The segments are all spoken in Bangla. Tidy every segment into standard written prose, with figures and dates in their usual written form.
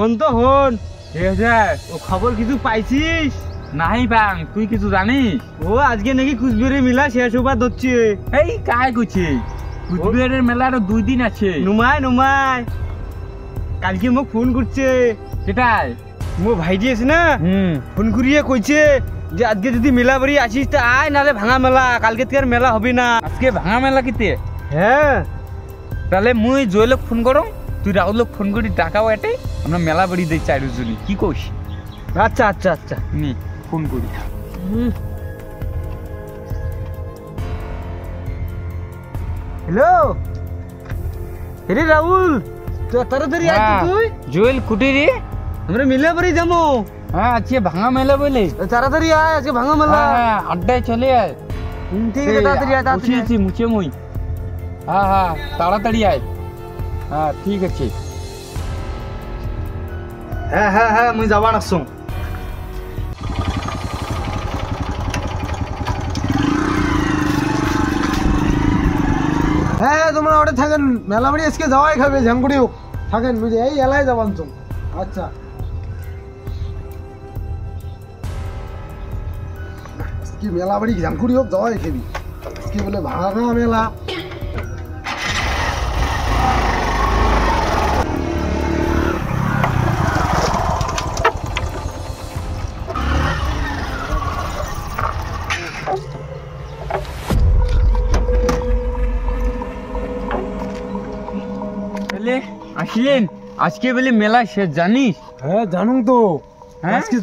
হন তো হন ও খবর কিছু পাইছিস? নাই বাং, তুই কিছু জানিস? ও আজকে নাকি কুচবিহারের মেলা শেষ হবার ধরছে। এই কায় কুচি, কুচবিহারের মেলা আরো 2 দিন আছে। নুমাই নুমাই কালকে মোক ফোন করছে। সেটাই মো ভাইজি আছে না, ফোন করিয়ে কইছে যে আজকে যদি মেলা বাড়ি আসিস তা আয়, নালে ভাঙা মেলা, কালকে থেকে আর মেলা হবে না। আজকে ভাঙা মেলা কিতে? হ্যাঁ তাহলে মুই জয়লোক ফোন করো, তুই রাহুলক ফোন করি টাকাও এটে, আমরা মেলা বাড়ি দেই 4 জনই, কি কইস? আচ্ছা আচ্ছা আচ্ছা নি ফোন করি। হ্যালো রে রাহুল, তো তাড়াতাড়ি আয় তুই। জয়েল কুটি রে? আমরা মেলা বাড়ি যাবো। হ্যাঁ আজকে ভাঙা মেলা বলে, তাড়াতাড়ি আয়, আজকে ভাঙা মেলা। হ্যাঁ আড্ডায় চলে আয়। ঠিক আছে তাড়াতাড়ি আয়, তাড়াতাড়ি আছি মুছে মুই। হ্যাঁ হ্যাঁ তাড়াতাড়ি আয়। হ্যাঁ ঠিক আছে। হ্যাঁ হ্যাঁ হ্যাঁ মুই যাবা নাকছুং। হ্যাঁ তোমরা ওটা থাকেন, মেলা বাড়ি আজকে যাওয়াই খাবে, ঝাঙ্গুড়িও থাকেন বুঝে, এই এলাকায় যাবান তুমি। আচ্ছা আজকে মেলা বাড়ি ঝাঙ্কুড়ি হোক যাওয়াই খাবি, আজকে বলে ভাঙা মেলা। আসলেন আজকে বলে মেলা শেষ, জানিস? হ্যাঁ জানুন তো, আজকে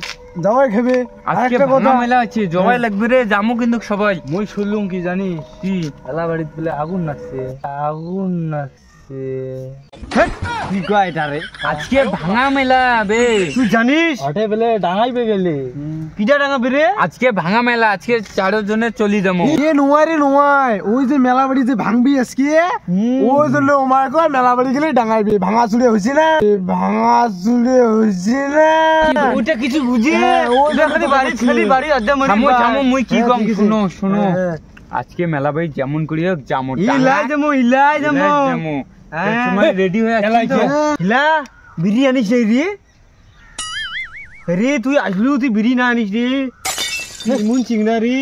যাওয়াই খাবে। আজকে ভাঙা মেলা আছে, জবাই লাগবে রে, যামু কিন্তু সবাই। মই শুনলুম কি জানিস, কি মেলা বাড়িত বলে আগুন লাগছে, আগুন লাগছে। কি কয় এটা রে? আজকে ভাঙা মেলা বে, তুই জানিস? ওটা বলে ডাঙাইবে গেলে কিটা ডাঙাবে রে? আজকে ভাঙা মেলা, আজকে 4 জনে চলি যাবো। এ নোয়াই রে নোয়াই, ওই যে মেলা বাড়ি যে ভাঙবি আজকে, ওই জন্য ওমার কয় মেলা বাড়ি গেলে ডাঙাইবে। ভাঙা চুড়ে হইছে না, ভাঙা চুড়ে হইছে না, ওটা কিছু বুঝি ওটা খালি বাড়ি খালি বাড়ি আড্ডা মারি। থামো থামো, মুই কি কম, শুনো শুনো, আজকে মেলা বাড়ি যেমন করি হোক যামু, ইলাই যামু সময় রেডি হয়ে আছিস তো? ইলা বিড়ি আনিস রে রে, তুই আসলেও তুই বিড়ি না আনিস রে, মন চিংনা রে।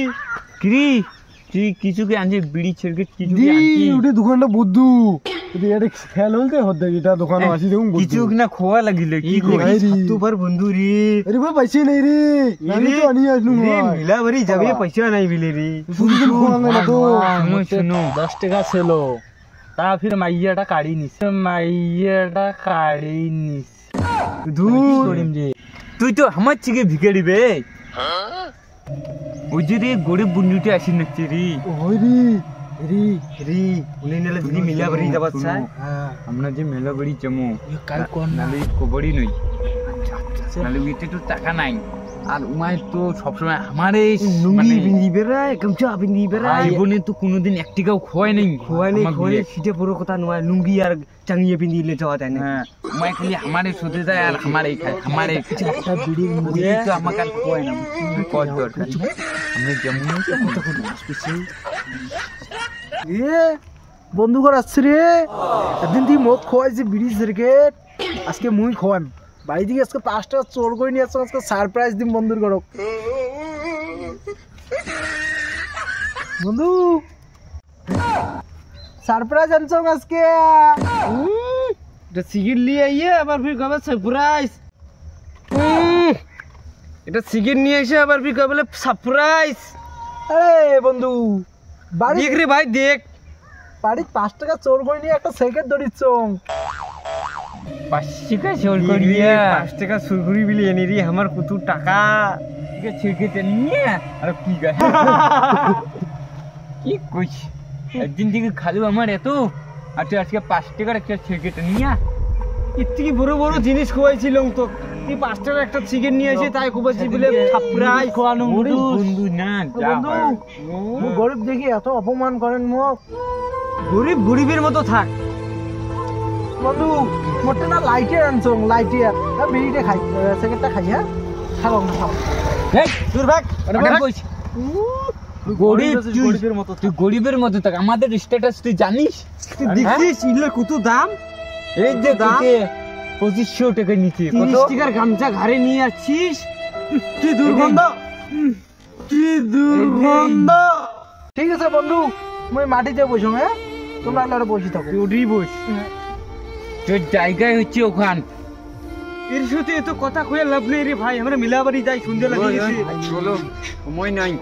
কি তুই কিছু কি আনছিস? বিড়ি ছেড়ে কিছু কি আনছিস? ওটা দোকানটা বুদ্ধু, যদি এটা খেয়াল হলতে হতে এটা দোকানে আসি দেখুন কিছু না খোয়া লাগিলে কি কই তো পার বন্ধু রে। আরে ভাই পয়সা নাই রে, আমি তো আনি আসলু রে, মিলা বাড়ি যাবে পয়সা নাই বিলে রে। শুধু খোয়াঙ্গা না তো, শুনো 10 টাকা ছিল, তা ফির মাইয়াটা কাড়ি নিস, মাইয়াটা কাড়ি নিস। ধুর তুই তো আমার থেকে ভিখারি বে, ওই যে রে গরিব বন্ধুটা আসি নাকি রে। ওই রে রে রে উনি নালে যদি মিলা বাড়ি যাবার চাই, আমরা যে মেলা বাড়ি যাবো কাল কোন নালে কবড়ি নই, নালে উইতে তো টাকা নাই, আর উমায় তো সবসময় আমারে লুঙ্গি বিন্দি বেড়ায়, গামছা বিন্দি বেড়ায়, জীবনে তো কোনোদিন 1 টাকাও খোয়াই নাই। খোয়াই সেটা বড় কথা নয়, লুঙ্গি আর চাঙিয়ে বিন্দিলে যাওয়া যায় না। হ্যাঁ উমায় খালি আমারে সোতে যায় আর আমারে খায়, আমারে একটা বিড়ির মধ্যে তো আমাকে আর খোয়াই না, কত দরকার আমরা যেমন এ বন্ধুঘর আসছে রে, একদিন তুই মোক খোয়াইছি বিড়ি সিগারেট, আজকে মুই খোয়াম বাড়ি থেকে। আজকে 5 টাকা চোর করে নিয়ে আসছো, আজকে সারপ্রাইজ দিম বন্ধুর ঘরক। বন্ধু সারপ্রাইজ আনছো আজকে, এটা সিগারেট নিয়ে আইয়ে আবার ফির কবে সারপ্রাইজ, এটা সিগারেট নিয়ে এসে আবার ফির কবে সারপ্রাইজ। আরে বন্ধু বাড়ি দেখ রে ভাই, দেখ বাড়ি 5 টাকা চোর করে নিয়ে একটা সিগারেট ধরিছ। 5 টাকা চোর করিয়া 5 টাকা চোর করি বিলি এনে রে আমার কত টাকা। ঠিক আছে ছিড়কে নিয়ে আর কি গায় কি কইছ, একদিন থেকে খালি আমার এত, আর তুই আজকে 5 টাকার একটা ছিড়কে নিয়ে ইত্তিকি বড় বড় জিনিস খোয়াইছিল তো, তুই 5 টাকার একটা সিগারেট নিয়ে এসে তাই খুবাইছি বলে সারপ্রাইজ খোয়ানো। বন্ধু না যা বন্ধু গরিব দেখি এত অপমান করেন মোক, গরিব গরিবের মতো থাক। বন্ধু মোটে না লাইটের আনছো, লাইটের বিড়িটা খাই, সিগারেটটা খাই। হ্যাঁ খাবো না খাবো, এই দূর ভাগ কইছ গরিবের মতো, তুই গরিবের মতো থাক, আমাদের স্ট্যাটাস তুই জানিস? তুই দেখছিস ইলের কত দাম, এই যে দাম 2500 টাকা নিচে 30 টাকার গামছা ঘাড়ে নিয়ে আসছিস কি দুর্গন্ধ কি দুর্গন্ধ ঠিক আছে বন্ধু মই মাটিতে বসো হ্যাঁ তোমরা আলাদা বসে থাকো তুই বস তোর জায়গায় হচ্ছে ওখান এর সাথে এত কথা কইয়া লাভ নেই রে ভাই আমরা মিলাবাড়ি যাই সুন্দর লাগে চলো সময় নাই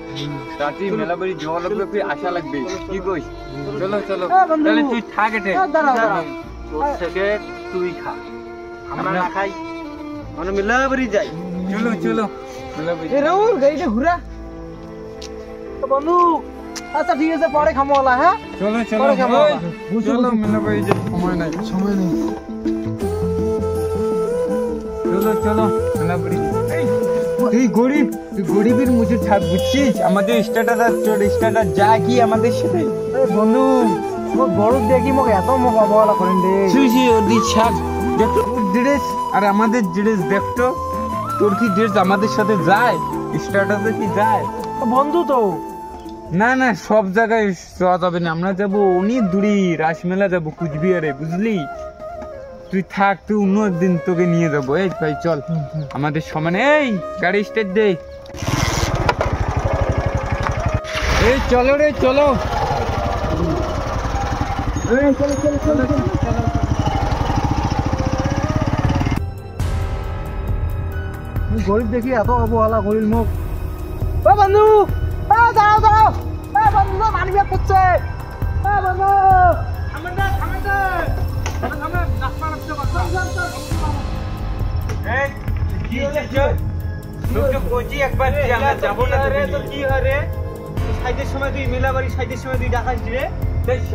রাতে মেলাবাড়ি যাওয়া লাগবে ফির আশা লাগবে কি কইস চলো চলো তাহলে তুই থাক এতে দাঁড়া তোর থেকে তুই খা আমরা না খাই আমরা মিলাবাড়ি যাই চলো চলো মেলাবাড়ি এ রাউল গাড়িটা ঘুরা বন্ধু আচ্ছা ঠিক আছে পরে খামোলা হ্যাঁ চলো চলো চলো মেলাবাড়ি যাই সময় নাই চলো চলো মেলাবাড়ি তুই গরিবের মুখে ছাপ বুঝছিস আমাদের স্টার্টার যা কি আমাদের সাথে বন্ধু মোর বড় দেখি মোক এত মোক অবহেলা করেন রে সুশি ওদি ছাপ দেখ ড্রেস আর আমাদের ড্রেস দেখতো তোর কি ড্রেস আমাদের সাথে যায় স্টার্টারে কি যায় বন্ধু তো না না সব জায়গায় যাওয়া যাবে না আমরা যাবো অনেক দূরে রাসমেলা যাবো কুচবিহারে বুঝলি তুই থাক তুই অন্য একদিন তোকে নিয়ে যাবো এই ভাই চল আমাদের সমানে এই গাড়ি স্টার্ট দে এই চলো রে চলো গরিব দেখি এত অবহেলা করিল মোক ও বন্ধু দাঁড়াও বন্ধু মানি ব্যাগ করছে বন্ধু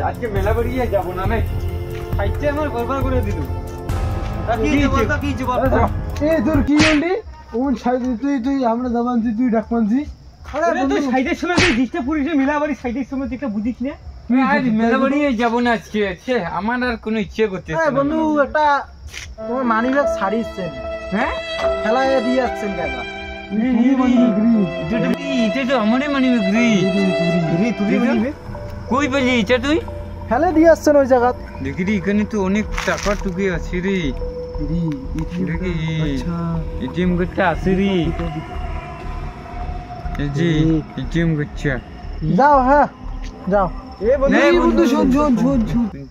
আজকে মেলাবাড়ি যাবো না আমার গড়বড় করে দিল তোর কি বললি ওন সাইডে তুই আমরা যাবান তুই ডাক মানছি তুই সাইডের সময় তুই ডিস্টার্ব করিস মেলাবাড়ি সাইডের সময় তুই বুঝিস না মেলাবাড়ি যাবো না আজকে আমার আর কোনো ইচ্ছে করতে বন্ধু একটা তোমার মানি ব্যাগ ছাড়িয়েছেন হ্যাঁ খেলায় দিয়ে যাচ্ছেন কাকা আমারই মানি কই পেলি এটা তুই খেলে দিয়ে আসছেন ওই জায়গা দেখি রে এখানে তো অনেক টাকা টুকে আছে রে এটিএম করতে আছে রে জি এটিএম করছে যাও হ্যাঁ যাও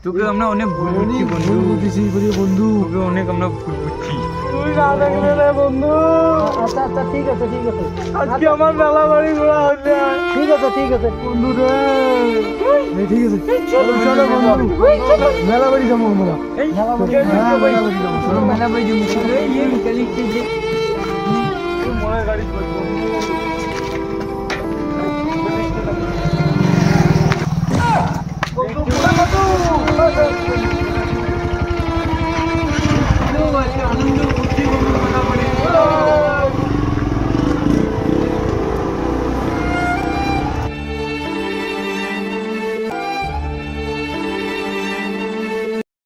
তোকে আমরা অনেক ভুল বুঝছি বন্ধু তোকে অনেক আমরা ভুল বুঝছি বন্ধু আচ্ছা আচ্ছা ঠিক আছে আজকে আমার মেলা বাড়ি ঘোরা হচ্ছে ঠিক আছে বন্ধু রে ঠিক আছে চলো বন্ধু মেলা বাড়ি যাবো আমরা মেলা বাড়ি যাবো